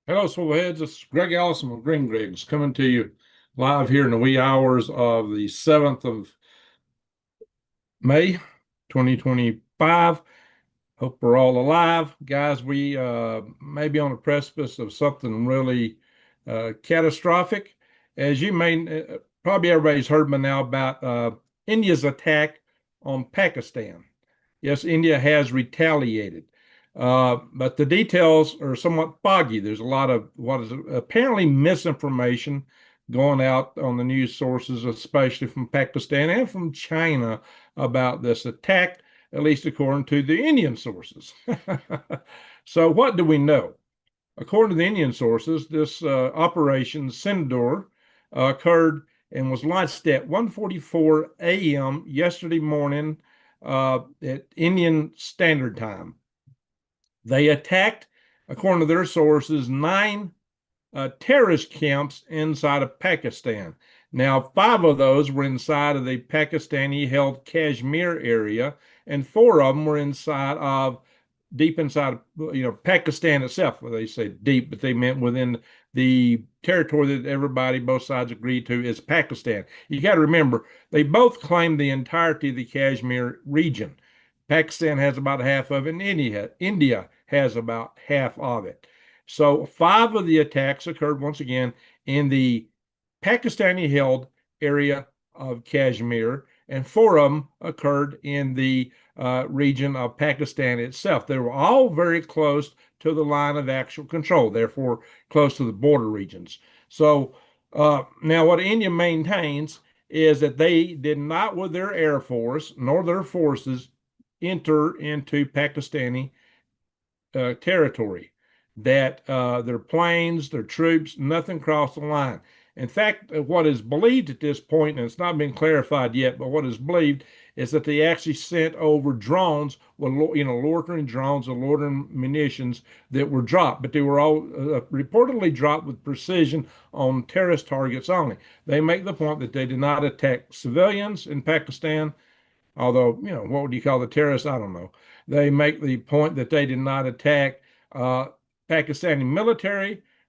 Hello, Swivelheads. It's Greg Allison with Green Griggs coming to you live here in the wee hours of the 7th of May, 2025. Hope we're all alive. Guys, we may be on the precipice of something really catastrophic. As you may, probably everybody's heard by now about India's attack on Pakistan. Yes, India has retaliated. But the details are somewhat foggy. There's a lot of what is apparently misinformation going out on the news sources, especially from Pakistan and from China, about this attack, at least according to the Indian sources. So, what do we know? According to the Indian sources, this Operation Sindoor occurred and was launched at 1:44 a.m. yesterday morning at Indian Standard Time. They attacked, according to their sources, nine terrorist camps inside of Pakistan. Now, five of those were inside of the Pakistani held Kashmir area, and four of them were inside of deep inside of Pakistan itself. Well, they say deep, but they meant within the territory that everybody, both sides agreed to is Pakistan. You got to remember, they both claim the entirety of the Kashmir region. Pakistan has about half of it, and India has about half of it. So five of the attacks occurred once again in the Pakistani held area of Kashmir, and four of them occurred in the region of Pakistan itself. They were all very close to the line of actual control, therefore close to the border regions. So now what India maintains is that they did not, with their air force nor their forces, enter into Pakistani territory, that their planes, their troops, nothing crossed the line. In fact, what is believed at this point, and it's not been clarified yet, but what is believed is that they actually sent over drones, with, loitering drones and loitering munitions that were dropped, but they were all reportedly dropped with precision on terrorist targets only. They make the point that they did not attack civilians in Pakistan, although, what would you call the terrorists? I don't know. They make the point that they did not attack uh, Pakistani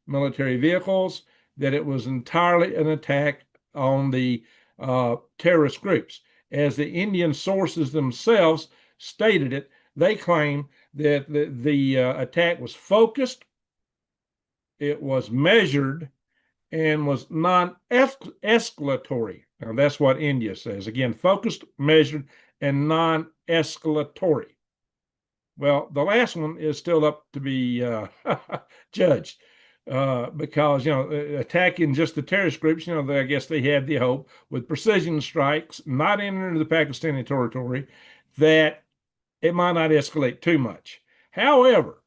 military vehicles, that it was entirely an attack on the terrorist groups. As the Indian sources themselves stated it, they claim that the attack was focused, it was measured, and was non-escalatory. Now, that's what India says. Again, focused, measured, and non-escalatory. Well, the last one is still up to be judged because, attacking just the terrorist groups, I guess they had the hope with precision strikes, not entering the Pakistani territory, that it might not escalate too much. However,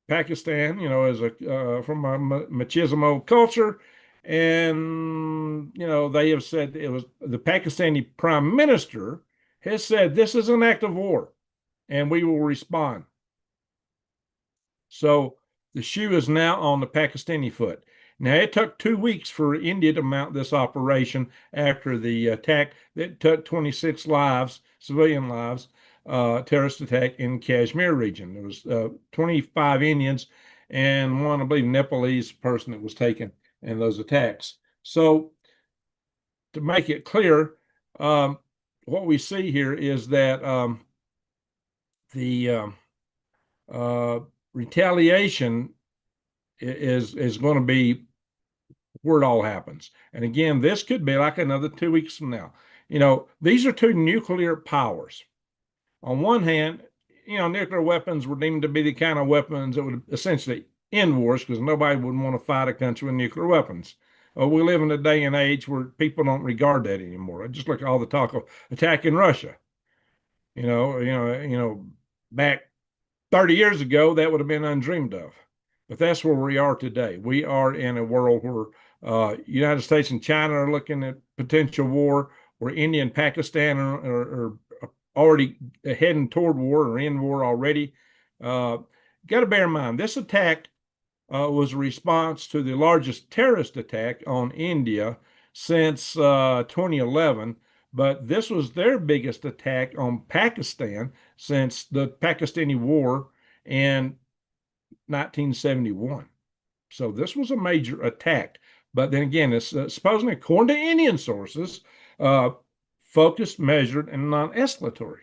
Pakistan, is from a machismo culture, and they have said it was the Pakistani prime minister has said this is an act of war, and we will respond. So the shoe is now on the Pakistani foot. Now, it took 2 weeks for India to mount this operation after the attack that took 26 lives, civilian lives, terrorist attack in Kashmir region. There was 25 Indians and one, I believe, Nepalese person that was taken in those attacks. So to make it clear, what we see here is that the uh, retaliation is going to be where it all happens. And again, this could be like another 2 weeks from now. These are two nuclear powers. On one hand, nuclear weapons were deemed to be the kind of weapons that would essentially end wars because nobody would want to fight a country with nuclear weapons. We live in a day and age where people don't regard that anymore. Just look at all the talk of attacking Russia. Back 30 years ago, that would have been undreamed of. But that's where we are today. We are in a world where United States and China are looking at potential war, where India and Pakistan are already heading toward war or in war already. Got to bear in mind, this attack was a response to the largest terrorist attack on India since 2011, but this was their biggest attack on Pakistan since the Pakistani war in 1971. So this was a major attack. But then again, it's supposedly, according to Indian sources, uh, focused, measured, and non-escalatory.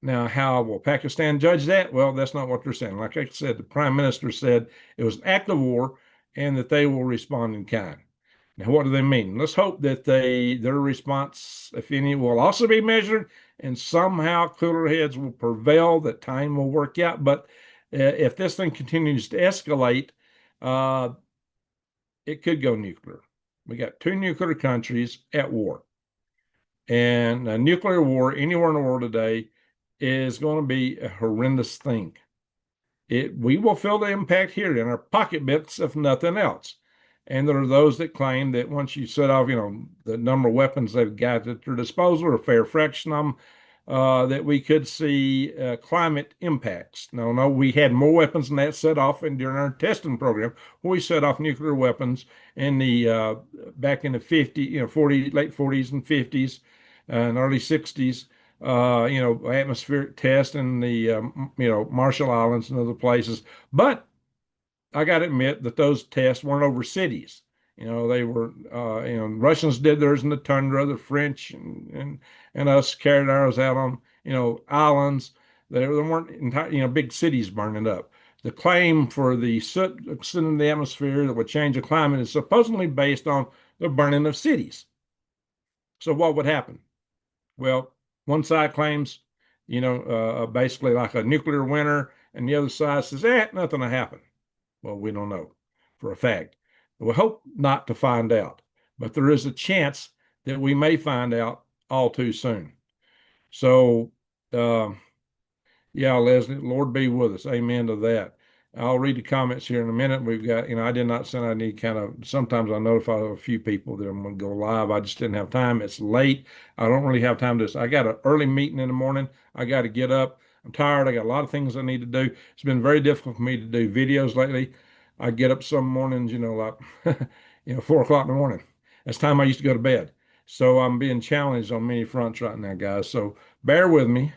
Now, how will Pakistan judge that? Well, that's not what they're saying. Like I said, the prime minister said it was an act of war and that they will respond in kind. Now, what do they mean? Let's hope that their response, if any, will also be measured and somehow cooler heads will prevail, that time will work out. But if this thing continues to escalate, uh, it could go nuclear. We got two nuclear countries at war. And a nuclear war anywhere in the world today is going to be a horrendous thing. We will feel the impact here in our pocketbooks, if nothing else. And there are those that claim that once you set off, the number of weapons they've got at their disposal, or a fair fraction of them, that we could see climate impacts. No, we had more weapons than that set off during our testing program. We set off nuclear weapons in the back in the 50, 40, late 40s and 50s and early 60s. Atmospheric test in the Marshall Islands and other places. But I got to admit that those tests weren't over cities. They were, Russians did theirs in the tundra, the French and us carried ours out on, islands. There weren't entire, big cities burning up. The claim for the soot in the atmosphere that would change the climate is supposedly based on the burning of cities. So what would happen? Well, one side claims, basically like a nuclear winter, and the other side says, nothing will happen. Well, we don't know for a fact. We hope not to find out, but there is a chance that we may find out all too soon. So, yeah, Leslie, Lord be with us. Amen to that. I'll read the comments here in a minute. We've got, I did not send, I need kind of, sometimes I notify a few people that I'm going to go live. I just didn't have time. It's late. I don't really have time to this. I got an early meeting in the morning. I got to get up. I'm tired. I got a lot of things I need to do. It's been very difficult for me to do videos lately. I get up some mornings, like, 4 o'clock in the morning. That's time I used to go to bed. So I'm being challenged on many fronts right now, guys. So bear with me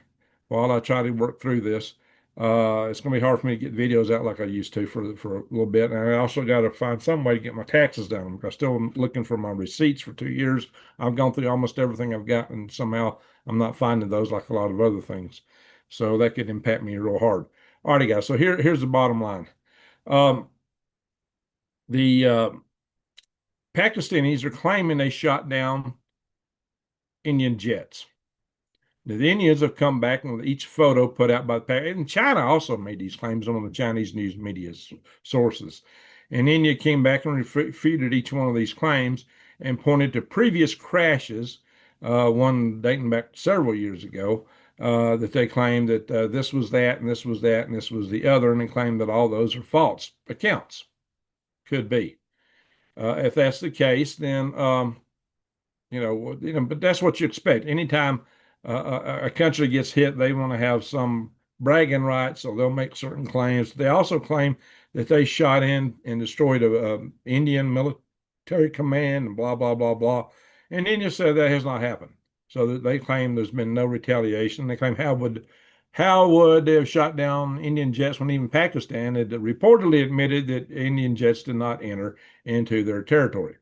while I try to work through this. It's going to be hard for me to get videos out like I used to for a little bit. And I also got to find some way to get my taxes down. I'm still looking for my receipts for 2 years. I've gone through almost everything I've got, and somehow I'm not finding those like a lot of other things. So that could impact me real hard. All righty, guys. So here's the bottom line. The Pakistanis are claiming they shot down Indian jets. Now, the Indians have come back with each photo put out by the Pakistan. And China also made these claims on the Chinese news media sources. And India came back and refuted each one of these claims and pointed to previous crashes, one dating back several years ago, that they claimed that this was that, and this was that, and this was the other, and they claimed that all those are false accounts. Could be. If that's the case, then but that's what you expect. Anytime a country gets hit, they want to have some bragging rights, so they'll make certain claims. They also claim that they shot in and destroyed a Indian military command and blah, blah, blah, blah. And India said that has not happened. So they claim there's been no retaliation. They claim how would they have shot down Indian jets when even Pakistan had reportedly admitted that Indian jets did not enter into their territory?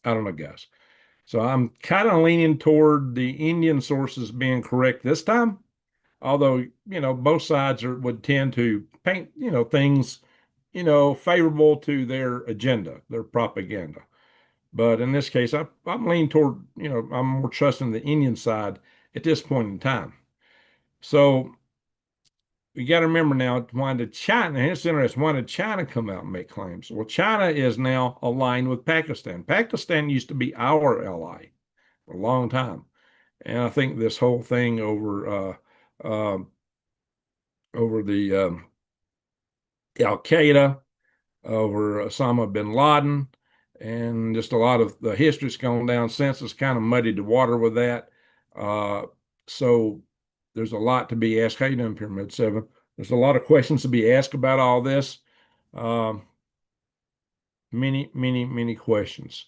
I don't know, guys. So I'm kind of leaning toward the Indian sources being correct this time, although, both sides would tend to paint, things, favorable to their agenda, their propaganda. But in this case, I'm leaning toward, I'm more trusting the Indian side at this point in time. So you got to remember now, why did China, and it's interesting, why did China come out and make claims? Well, China is now aligned with Pakistan. Pakistan used to be our ally for a long time. And I think this whole thing over the Al Qaeda, over Osama bin Laden, and just a lot of the history's gone down since. It's kind of muddied the water with that. So there's a lot to be asked. How you doing, Pyramid 7? There's a lot of questions to be asked about all this. Many, many, many questions.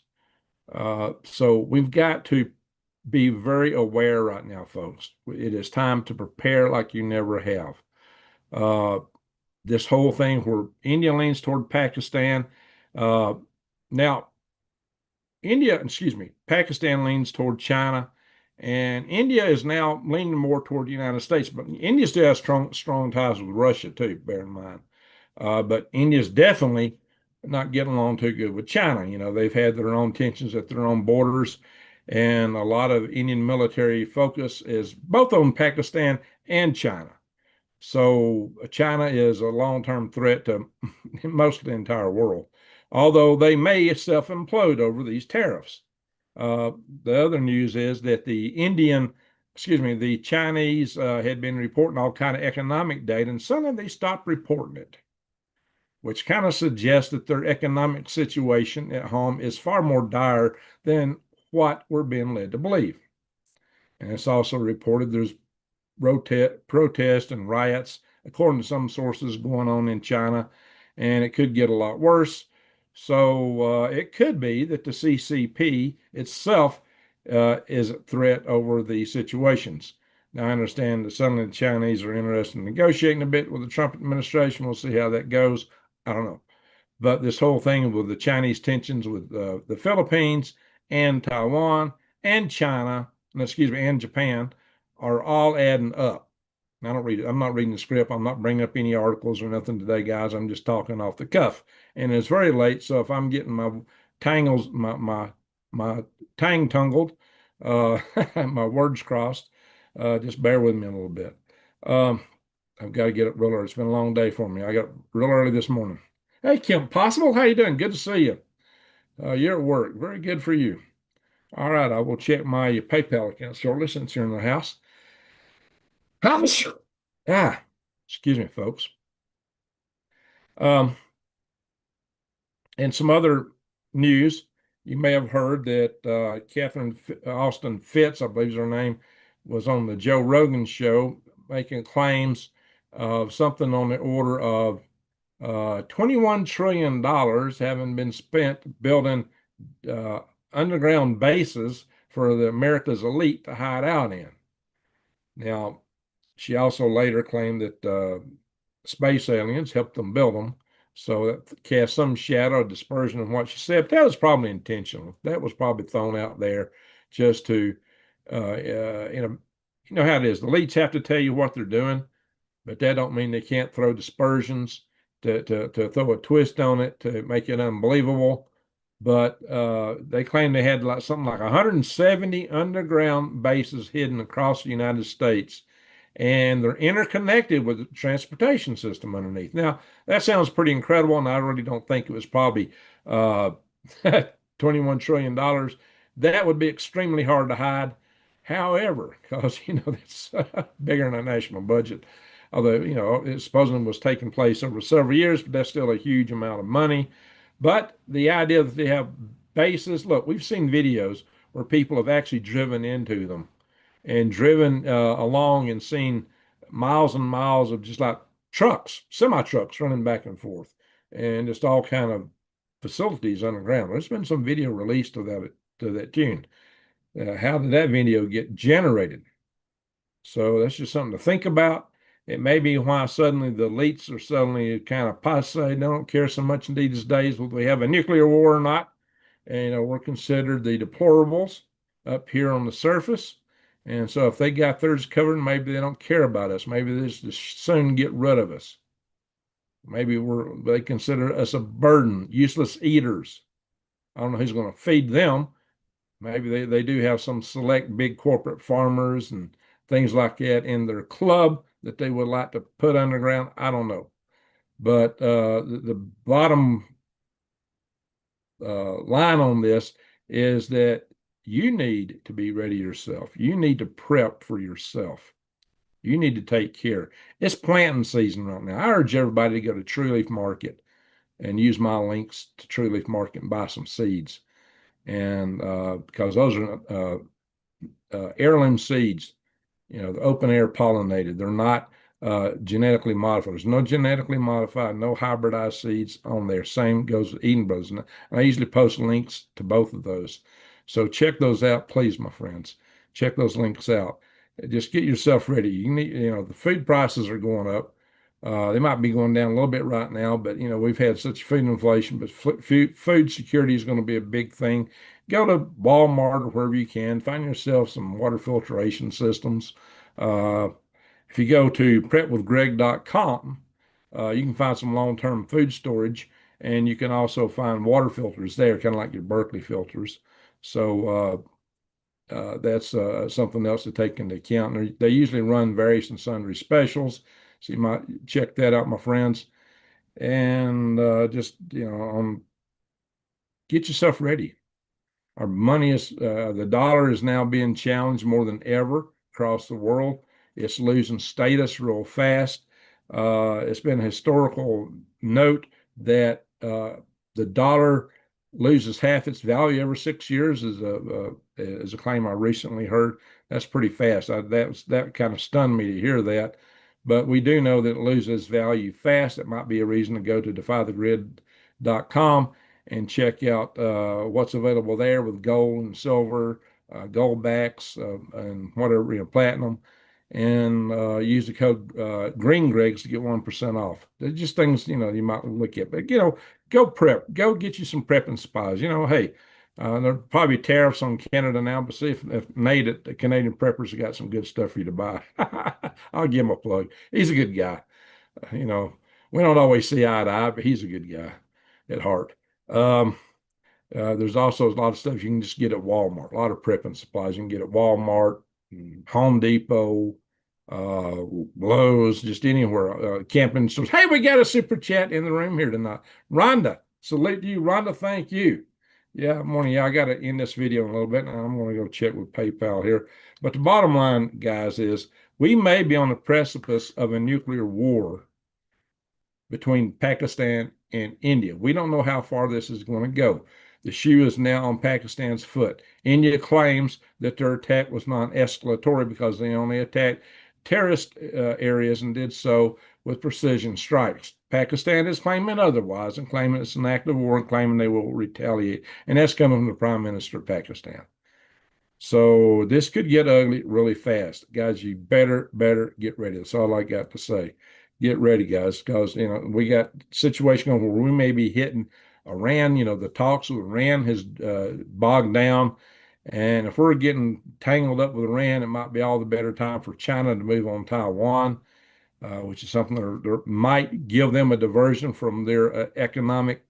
So we've got to be very aware right now, folks. It is time to prepare like you never have. this whole thing where India leans toward Pakistan. Uh, Now, Pakistan leans toward China, and India is now leaning more toward the United States. But India still has strong ties with Russia too, bear in mind. But India's definitely not getting along too good with China. They've had their own tensions at their own borders, and a lot of Indian military focus is both on Pakistan and China. So China is a long-term threat to most of the entire world, although they may self-implode over these tariffs. The other news is that the Chinese had been reporting all kind of economic data, and suddenly they stopped reporting it, which kind of suggests that their economic situation at home is far more dire than what we're being led to believe. And it's also reported there's protests and riots, according to some sources, going on in China, and it could get a lot worse. So it could be that the CCP itself is a threat over the situations. Now, I understand that suddenly the Chinese are interested in negotiating a bit with the Trump administration. We'll see how that goes. I don't know. But this whole thing with the Chinese tensions with the Philippines and Taiwan and China, and Japan are all adding up. I don't read it. I'm not reading the script. I'm not bringing up any articles or nothing today, guys. I'm just talking off the cuff. And it's very late, so if I'm getting my tang tangled, my words crossed, just bear with me a little bit. Um, I've got to get up real early. It's been a long day for me. I got up real early this morning. Hey, Kim Possible, how you doing? Good to see you. You're at work. Very good for you. All right, I will check my PayPal account shortly since you're in the house. Ah, excuse me, folks. Um, and some other news, you may have heard that Catherine Austin Fitts, I believe is her name, was on the Joe Rogan show making claims of something on the order of $21 trillion having been spent building uh, underground bases for the America's elite to hide out in. Now, she also later claimed that space aliens helped them build them. So that cast some shadow of dispersion on what she said. But that was probably intentional. That was probably thrown out there just to, you know how it is. The elites have to tell you what they're doing, but that don't mean they can't throw dispersions to throw a twist on it to make it unbelievable. But they claim they had something like 170 underground bases hidden across the United States, and they're interconnected with the transportation system underneath. Now, that sounds pretty incredible, and I really don't think it was probably uh, $21 trillion. That would be extremely hard to hide. However, because that's bigger than a national budget, although it supposedly was taking place over several years, but that's still a huge amount of money. But the idea that they have bases, look, we've seen videos where people have actually driven into them and driven along and seen miles and miles of just like trucks, semi trucks running back and forth, and just all kind of facilities underground. There's been some video released of that tune. How did that video get generated? So that's just something to think about. It may be why suddenly the elites are suddenly kind of passe. They don't care so much in these days whether we have a nuclear war or not. And we're considered the deplorables up here on the surface. And so if they got theirs covered, maybe they don't care about us. Maybe they just soon get rid of us. Maybe they consider us a burden, useless eaters. I don't know who's going to feed them. Maybe they do have some select big corporate farmers and things like that in their club that they would like to put underground. I don't know. But the bottom line on this is that you need to be ready yourself. You need to prep for yourself. You need to take care. It's planting season right now. I urge everybody to go to True Leaf Market and use my links to True Leaf Market and buy some seeds. And because those are heirloom seeds, the open air pollinated. They're not genetically modified. There's no genetically modified, no hybridized seeds on there. Same goes with Eden Brothers. And I usually post links to both of those. So check those out, please, my friends. Check those links out. Just get yourself ready. You need, the food prices are going up. They might be going down a little bit right now, but we've had such food inflation, but food security is going to be a big thing. Go to Walmart or wherever you can, find yourself some water filtration systems. Uh, if you go to prepwithgreg.com, you can find some long-term food storage, and you can also find water filters there, kind of like your Berkeley filters. So that's something else to take into account. They usually run various and sundry specials, so you might check that out, my friends. And just get yourself ready. Our money is the dollar is now being challenged more than ever across the world. It's losing status real fast. It's been a historical note that the dollar loses half its value every 6 years is a claim I recently heard. That's pretty fast. That kind of stunned me to hear that. But we do know that it loses value fast. It might be a reason to go to defythegrid.com and check out what's available there with gold and silver, gold backs, and whatever, platinum, and use the code Green Gregs to get 1% off. They're just things, you might look at. But, go prep. Go get you some prepping supplies. Hey, there'll probably be tariffs on Canada now, but see if Nate at the Canadian Preppers have got some good stuff for you to buy. I'll give him a plug. He's a good guy. You know, we don't always see eye to eye, but he's a good guy at heart. Um, there's also a lot of stuff you can just get at Walmart. A lot of prepping supplies you can get at Walmart, Home Depot, Lowe's, just anywhere. Camping stores. Hey, we got a super chat in the room here tonight. Rhonda, salute to you. Rhonda, thank you. Yeah, morning. Yeah, I got to end this video in a little bit. Now I'm going to go check with PayPal here. But the bottom line, guys, is we may be on the precipice of a nuclear war between Pakistan and India. We don't know how far this is going to go. The shoe is now on Pakistan's foot. India claims that their attack was non-escalatory because they only attacked terrorist areas and did so with precision strikes. Pakistan is claiming otherwise and claiming it's an act of war and claiming they will retaliate. And that's coming from the Prime Minister of Pakistan. So this could get ugly really fast. Guys, you better get ready. That's all I got to say. Get ready, guys, because we got a situation where we may be hitting Iran. The talks with Iran has bogged down. And if we're getting tangled up with Iran, it might be all the better time for China to move on Taiwan, which is something that might give them a diversion from their economic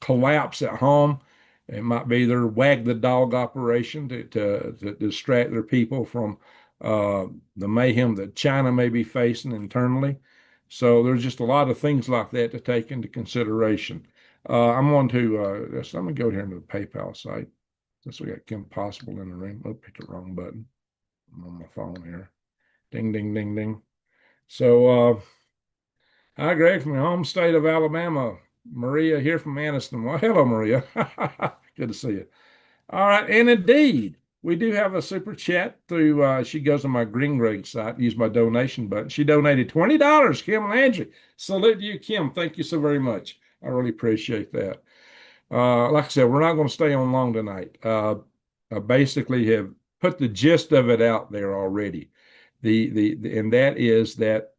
collapse at home. It might be their wag the dog operation to distract their people from the mayhem that China may be facing internally. So there's just a lot of things like that to take into consideration. I'm going to let me go here into the PayPal site. Since we got Kim Possible in the room. Oh, picked the wrong button. I'm on my phone here. Ding, ding, ding, ding. So, hi, Greg, from the home state of Alabama. Maria here from Anniston. Well, hello, Maria. Good to see you. All right, and indeed, we do have a super chat through. She goes on my Green Greg site, use my donation button. She donated $20. Kim Landry. Salute to you, Kim. Thank you so very much. I really appreciate that. Like I said, we're not going to stay on long tonight. I basically have put the gist of it out there already. And that is that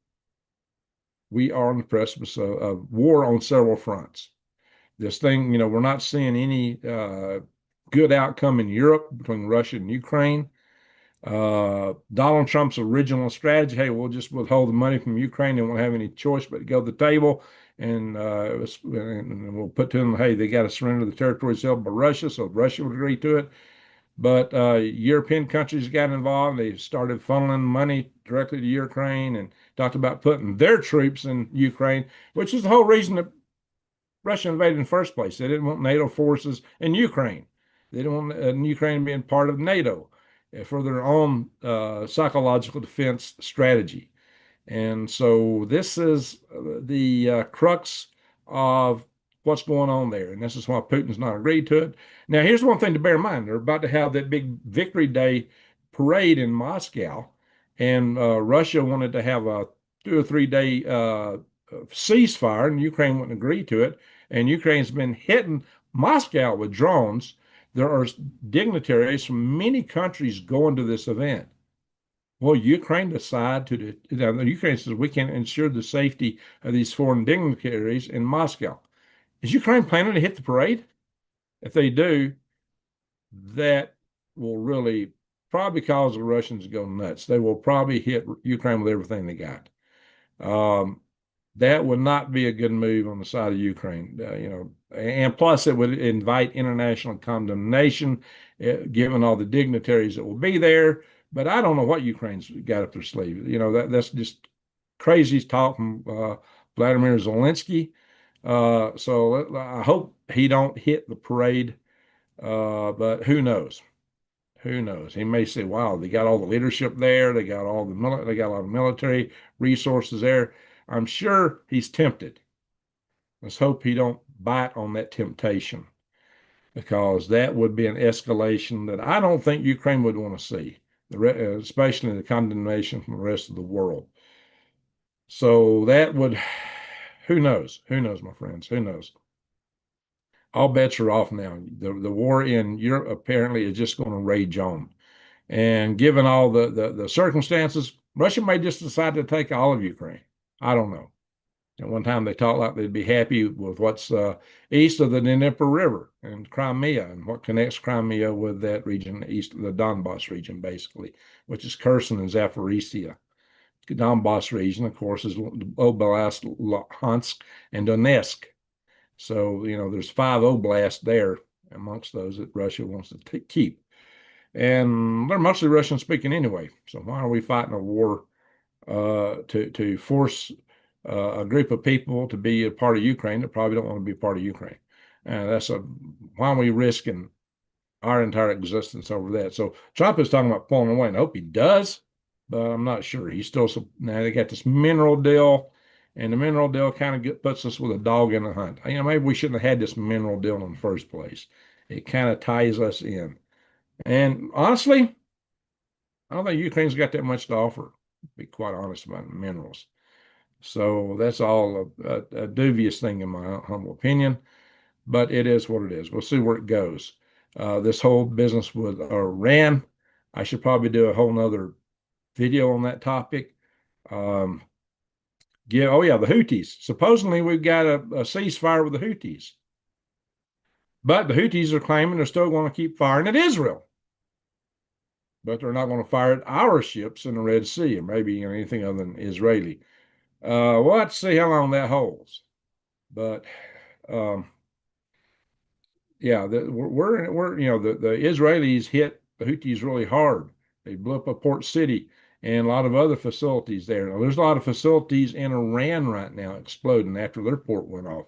we are on the precipice of war on several fronts. This thing, we're not seeing any good outcome in Europe between Russia and Ukraine. Donald Trump's original strategy, hey, we'll just withhold the money from Ukraine and won't have any choice but to go to the table. And we'll put to them, hey, they got to surrender the territories held by Russia, so Russia would agree to it. But European countries got involved. They started funneling money directly to Ukraine and talked about putting their troops in Ukraine, which is the whole reason that Russia invaded in the first place. They didn't want NATO forces in Ukraine. They didn't want Ukraine being part of NATO for their own psychological defense strategy. And so this is the crux of what's going on there. And this is why Putin's not agreed to it. Now, here's one thing to bear in mind. They're about to have that big Victory Day parade in Moscow. And Russia wanted to have a 2 or 3 day ceasefire, and Ukraine wouldn't agree to it. And Ukraine's been hitting Moscow with drones. There are dignitaries from many countries going to this event. Well, Ukraine decided the Ukraine says we can ensure the safety of these foreign dignitaries in Moscow. Is Ukraine planning to hit the parade? If they do, that will really probably cause the Russians to go nuts. They will probably hit Ukraine with everything they got. Um, that would not be a good move on the side of Ukraine, and plus it would invite international condemnation, given all the dignitaries that will be there. But I don't know what Ukraine's got up their sleeve. That's just crazy talk from Vladimir Zelensky. So I hope he don't hit the parade. But who knows? Who knows? He may say, "Wow, they got all the leadership there. They got they got a lot of military resources there." I'm sure he's tempted. Let's hope he don't bite on that temptation because that would be an escalation that I don't think Ukraine would want to see, especially the condemnation from the rest of the world. So that would, who knows? Who knows, my friends? Who knows? All bets are off now. The war in Europe apparently is just going to rage on. And given all the circumstances, Russia may just decide to take all of Ukraine. I don't know. At one time, they talked like they'd be happy with what's east of the Dnieper River and Crimea and what connects Crimea with that region, east of the Donbass region, basically, which is Kherson and Zaporizhia. The Donbass region, of course, is Oblast, Luhansk, and Donetsk. So, there's 5 oblasts there amongst those that Russia wants to keep. And they're mostly Russian speaking anyway. So why are we fighting a war to force a group of people to be a part of Ukraine that probably don't want to be a part of Ukraine? Why are we risking our entire existence over that? So Trump is talking about pulling away, and I hope he does, but I'm not sure. He's still now they got this mineral deal, and the mineral deal kind of puts us with a dog in the hunt. Maybe we shouldn't have had this mineral deal in the first place. It kind of ties us in. And honestly, I don't think Ukraine's got that much to offer, to be quite honest about minerals. So that's all a dubious thing in my humble opinion, but it is what it is. We'll see where it goes. This whole business with Iran, I should probably do a whole nother video on that topic. Oh yeah, the Houthis. Supposedly we've got a ceasefire with the Houthis, but the Houthis are claiming they're still going to keep firing at Israel. But they're not going to fire at our ships in the Red Sea, or maybe anything other than Israeli. We'll have to see how long that holds. But um, yeah, we're the Israelis hit the Houthis really hard. They blew up a port city and a lot of other facilities there. Now, there's a lot of facilities in Iran right now exploding after their port went off.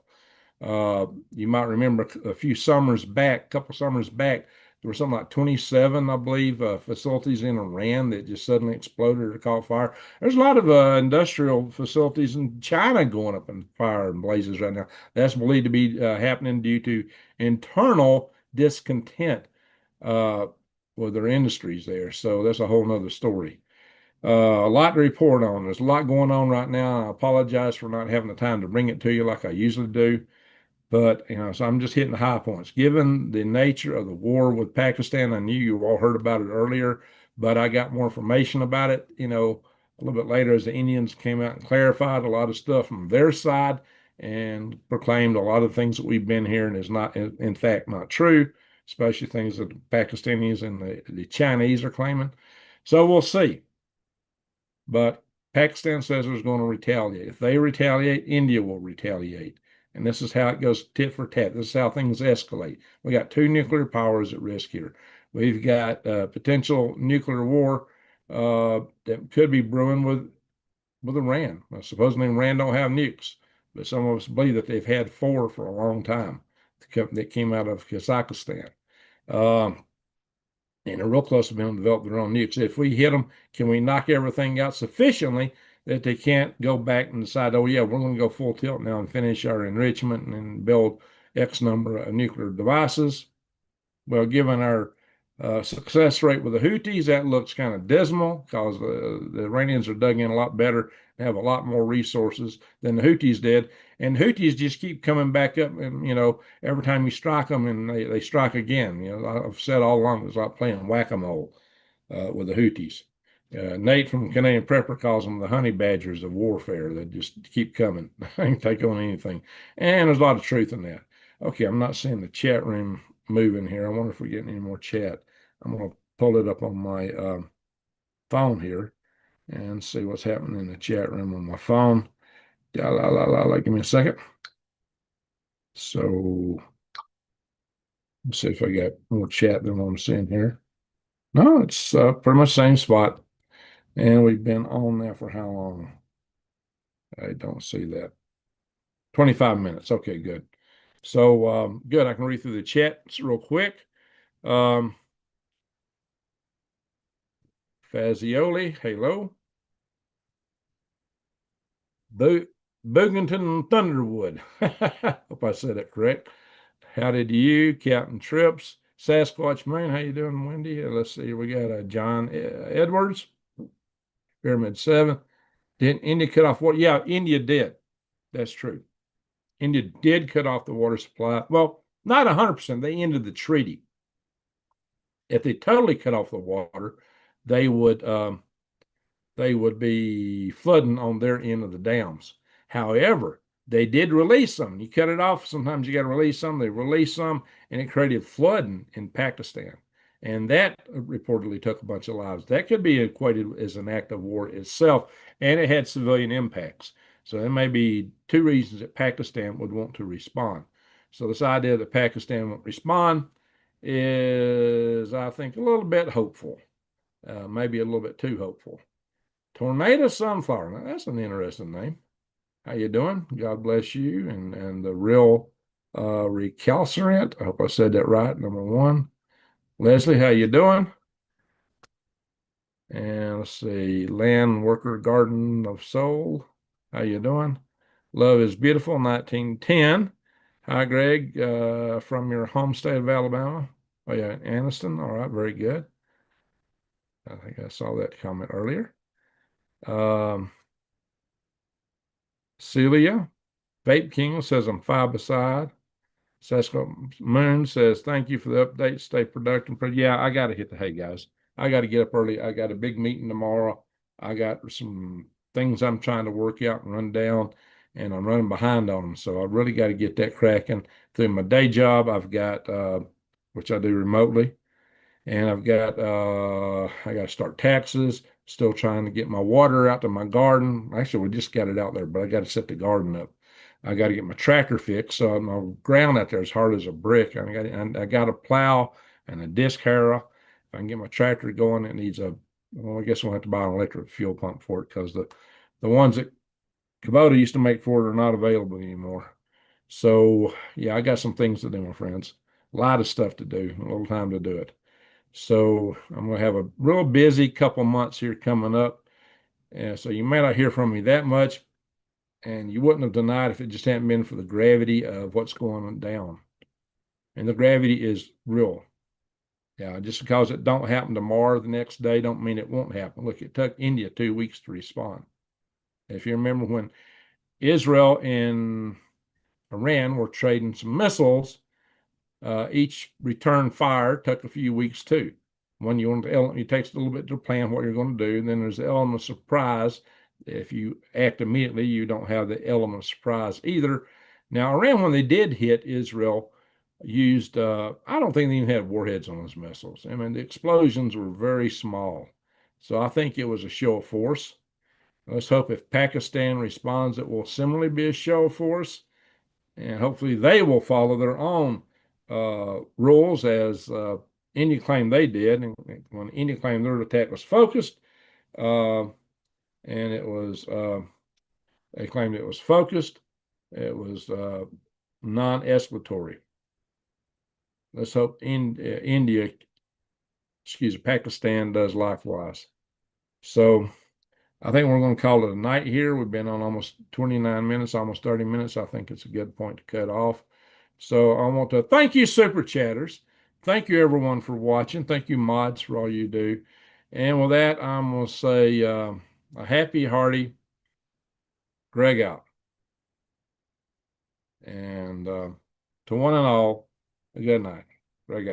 You might remember a couple summers back, there were something like 27, I believe, facilities in Iran that just suddenly exploded or caught fire. There's a lot of industrial facilities in China going up in fire and blazes right now. That's believed to be happening due to internal discontent uh, with their industries there. So that's a whole nother story. A lot to report on. There's a lot going on right now. I apologize for not having the time to bring it to you like I usually do. But, so I'm just hitting the high points. Given the nature of the war with Pakistan, I knew you all heard about it earlier, but I got more information about it, a little bit later as the Indians came out and clarified a lot of stuff from their side and proclaimed a lot of things that we've been hearing is not, in fact, not true, especially things that the Pakistanis and the Chinese are claiming. So we'll see. But Pakistan says it's going to retaliate. If they retaliate, India will retaliate. And this is how it goes tit for tat. This is how things escalate. We got 2 nuclear powers at risk here. We've got potential nuclear war that could be brewing with Iran. Now, supposedly Iran don't have nukes, but some of us believe that they've had 4 for a long time that came out of Kazakhstan. Um, and they're real close to being able to develop their own nukes. If we hit them, can we knock everything out sufficiently that they can't go back and decide, oh yeah, we're going to go full tilt now and finish our enrichment and build X number of nuclear devices? Well, given our success rate with the Houthis, that looks kind of dismal because the Iranians are dug in a lot better and have a lot more resources than the Houthis did. And Houthis just keep coming back up, and every time you strike them, and they strike again. I've said all along it's like playing whack-a-mole with the Houthis. Nate from Canadian Prepper calls them the honey badgers of warfare that just keep coming. I can take on anything. And there's a lot of truth in that. Okay, I'm not seeing the chat room moving here. I wonder if we're getting any more chat. I'm going to pull it up on my phone here and see what's happening in the chat room on my phone. La, la, la, la, la. Give me a second. So let's see if I got more chat than what I'm seeing here. No, it's pretty much the same spot. And we've been on there for how long? I don't see that. 25 minutes. Okay, good. So good. I can read through the chat real quick. Um, Fazioli, hello. Bo Bogington Thunderwood. Hope I said it correct. How did you, Captain Trips, Sasquatch Moon? How you doing, Wendy? Let's see. We got John Edwards, Pyramid 7. Did India cut off water? Yeah, India did. That's true. India did cut off the water supply. Well, not 100%. They ended the treaty. If they totally cut off the water, they would they would be flooding on their end of the dams. However, they did release some. You cut it off, sometimes you got to release some. They released some, and it created flooding in Pakistan. And that reportedly took a bunch of lives. That could be equated as an act of war itself, and it had civilian impacts. So there may be two reasons that Pakistan would want to respond. So this idea that Pakistan won't respond is, I think, a little bit hopeful, maybe a little bit too hopeful. Tornado Sunflower. Now, that's an interesting name. How you doing? God bless you. And the real recalcitrant. I hope I said that right. Number one. Leslie, how you doing? And let's see. Land Worker Garden of Soul. How you doing? Love is Beautiful, 1910. Hi, Greg, from your home state of Alabama. Oh, yeah, Anniston. All right, very good. I think I saw that comment earlier. Celia, Vape King says, I'm five beside. Sasquatch Moon says, thank you for the update. Stay productive. But yeah, I got to hit the hay, guys. I got to get up early. I got a big meeting tomorrow. I got some things I'm trying to work out and run down, and I'm running behind on them. So I really got to get that cracking. Through my day job, I've got, which I do remotely, and I got to start taxes. Still trying to get my water out to my garden. Actually, we just got it out there, but I got to set the garden up. I got to get my tractor fixed. So my ground out there is hard as a brick. I got a plow and a disc harrow. If I can get my tractor going, it needs well, I guess we'll have to buy an electric fuel pump for it because the ones that Kubota used to make for it are not available anymore. So yeah, I got some things to do, my friends. A lot of stuff to do, a little time to do it. So I'm going to have a real busy couple months here coming up. And so you may not hear from me that much, and you wouldn't have denied if it just hadn't been for the gravity of what's going on down. And the gravity is real. Yeah, just because it don't happen tomorrow, the next day, don't mean it won't happen. Look, it took India 2 weeks to respond. If you remember when Israel and Iran were trading some missiles, each return fire took a few weeks too. When you want to, it takes a little bit to plan what you're going to do. Then there's the element of surprise. If you act immediately, you don't have the element of surprise either. Now, Iran, when they did hit Israel, used, I don't think they even had warheads on those missiles. I mean, the explosions were very small. So I think it was a show of force. Let's hope if Pakistan responds, it will similarly be a show of force. And hopefully they will follow their own rules as India claimed they did. And when India claimed their attack was focused, and it was, they claimed it was focused, it was non-escalatory. Let's hope India, excuse me, Pakistan does likewise. So I think we're going to call it a night here. We've been on almost 29 minutes, almost 30 minutes. I think it's a good point to cut off. So I want to thank you, Super Chatters. Thank you, everyone, for watching. Thank you, mods, for all you do. And with that, I'm going to say a happy, hearty Greg out. And to one and all, a good night. Greg out.